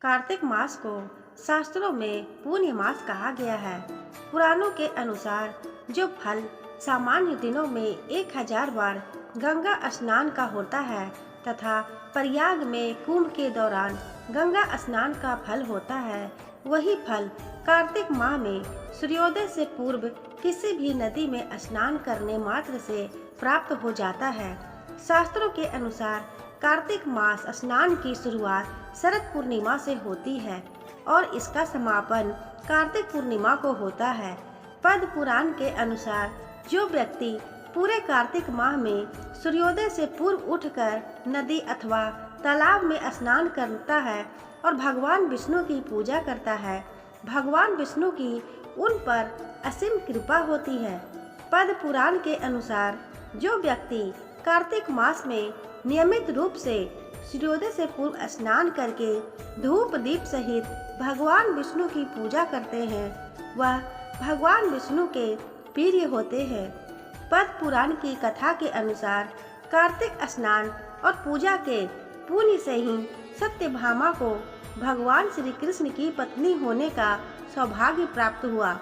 कार्तिक मास को शास्त्रों में पुण्य मास कहा गया है। पुराणों के अनुसार जो फल सामान्य दिनों में 1000 बार गंगा स्नान का होता है तथा प्रयाग में कुंभ के दौरान गंगा स्नान का फल होता है, वही फल कार्तिक माह में सूर्योदय से पूर्व किसी भी नदी में स्नान करने मात्र से प्राप्त हो जाता है। शास्त्रों के अनुसार कार्तिक मास स्नान की शुरुआत शरद पूर्णिमा से होती है और इसका समापन कार्तिक पूर्णिमा को होता है। पद्म पुराण के अनुसार जो व्यक्ति पूरे कार्तिक माह में सूर्योदय से पूर्व उठकर नदी अथवा तालाब में स्नान करता है और भगवान विष्णु की पूजा करता है, भगवान विष्णु की उन पर असीम कृपा होती है। पद्म पुराण के अनुसार जो व्यक्ति कार्तिक मास में नियमित रूप से सूर्योदय से पूर्व स्नान करके धूप दीप सहित भगवान विष्णु की पूजा करते हैं, वह भगवान विष्णु के प्रिय होते हैं। पद्म पुराण की कथा के अनुसार कार्तिक स्नान और पूजा के पुण्य से ही सत्यभामा को भगवान श्री कृष्ण की पत्नी होने का सौभाग्य प्राप्त हुआ।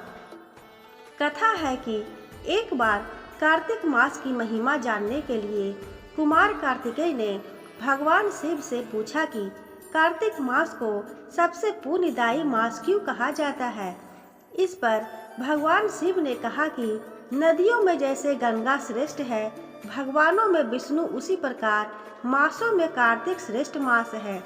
कथा है कि एक बार कार्तिक मास की महिमा जानने के लिए कुमार कार्तिकेय ने भगवान शिव से पूछा कि कार्तिक मास को सबसे पुण्यदायी मास क्यों कहा जाता है। इस पर भगवान शिव ने कहा कि नदियों में जैसे गंगा श्रेष्ठ है, भगवानों में विष्णु उसी प्रकार मासों में कार्तिक श्रेष्ठ मास है।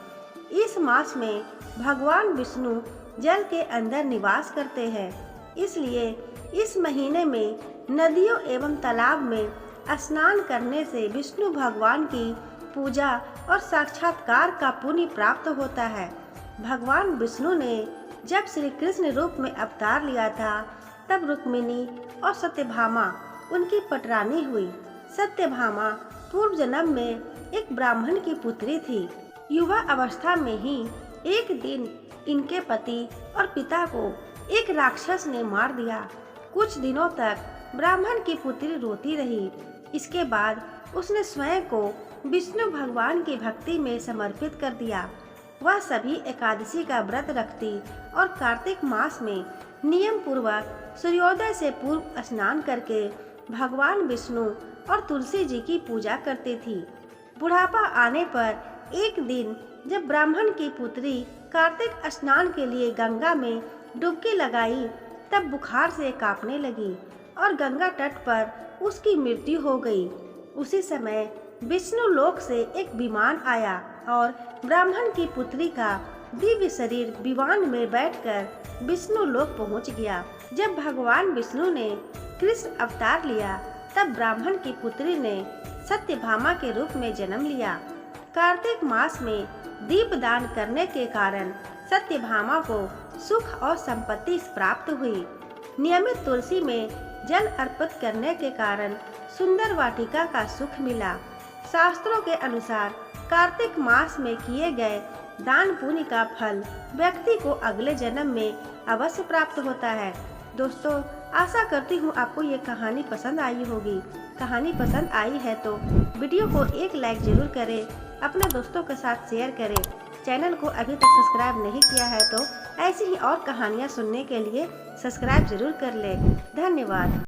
इस मास में भगवान विष्णु जल के अंदर निवास करते हैं, इसलिए इस महीने में नदियों एवं तालाब में स्नान करने से विष्णु भगवान की पूजा और साक्षात्कार का पुण्य प्राप्त होता है। भगवान विष्णु ने जब श्री कृष्ण रूप में अवतार लिया था तब रुक्मिणी और सत्यभामा उनकी पटरानी हुई। सत्यभामा पूर्व जन्म में एक ब्राह्मण की पुत्री थी। युवा अवस्था में ही एक दिन इनके पति और पिता को एक राक्षस ने मार दिया। कुछ दिनों तक ब्राह्मण की पुत्री रोती रही। इसके बाद उसने स्वयं को विष्णु भगवान की भक्ति में समर्पित कर दिया। वह सभी एकादशी का व्रत रखती और कार्तिक मास में नियम पूर्वक सूर्योदय से पूर्व स्नान करके भगवान विष्णु और तुलसी जी की पूजा करती थी। बुढ़ापा आने पर एक दिन जब ब्राह्मण की पुत्री कार्तिक स्नान के लिए गंगा में डुबकी लगाई तब बुखार से कांपने लगी और गंगा तट पर उसकी मृत्यु हो गई। उसी समय विष्णु लोक से एक विमान आया और ब्राह्मण की पुत्री का दिव्य शरीर विमान में बैठकर विष्णु लोक पहुंच गया। जब भगवान विष्णु ने कृष्ण अवतार लिया तब ब्राह्मण की पुत्री ने सत्यभामा के रूप में जन्म लिया। कार्तिक मास में दीप दान करने के कारण सत्यभामा को सुख और संपत्ति प्राप्त हुई। नियमित तुलसी में जल अर्पित करने के कारण सुंदर वाटिका का सुख मिला। शास्त्रों के अनुसार कार्तिक मास में किए गए दान पुण्य का फल व्यक्ति को अगले जन्म में अवश्य प्राप्त होता है। दोस्तों, आशा करती हूँ आपको ये कहानी पसंद आई होगी। कहानी पसंद आई है तो वीडियो को एक लाइक जरूर करें, अपने दोस्तों के साथ शेयर करें। चैनल को अभी तक सब्सक्राइब नहीं किया है तो ऐसी ही और कहानियाँ सुनने के लिए सब्सक्राइब जरूर कर लें। धन्यवाद।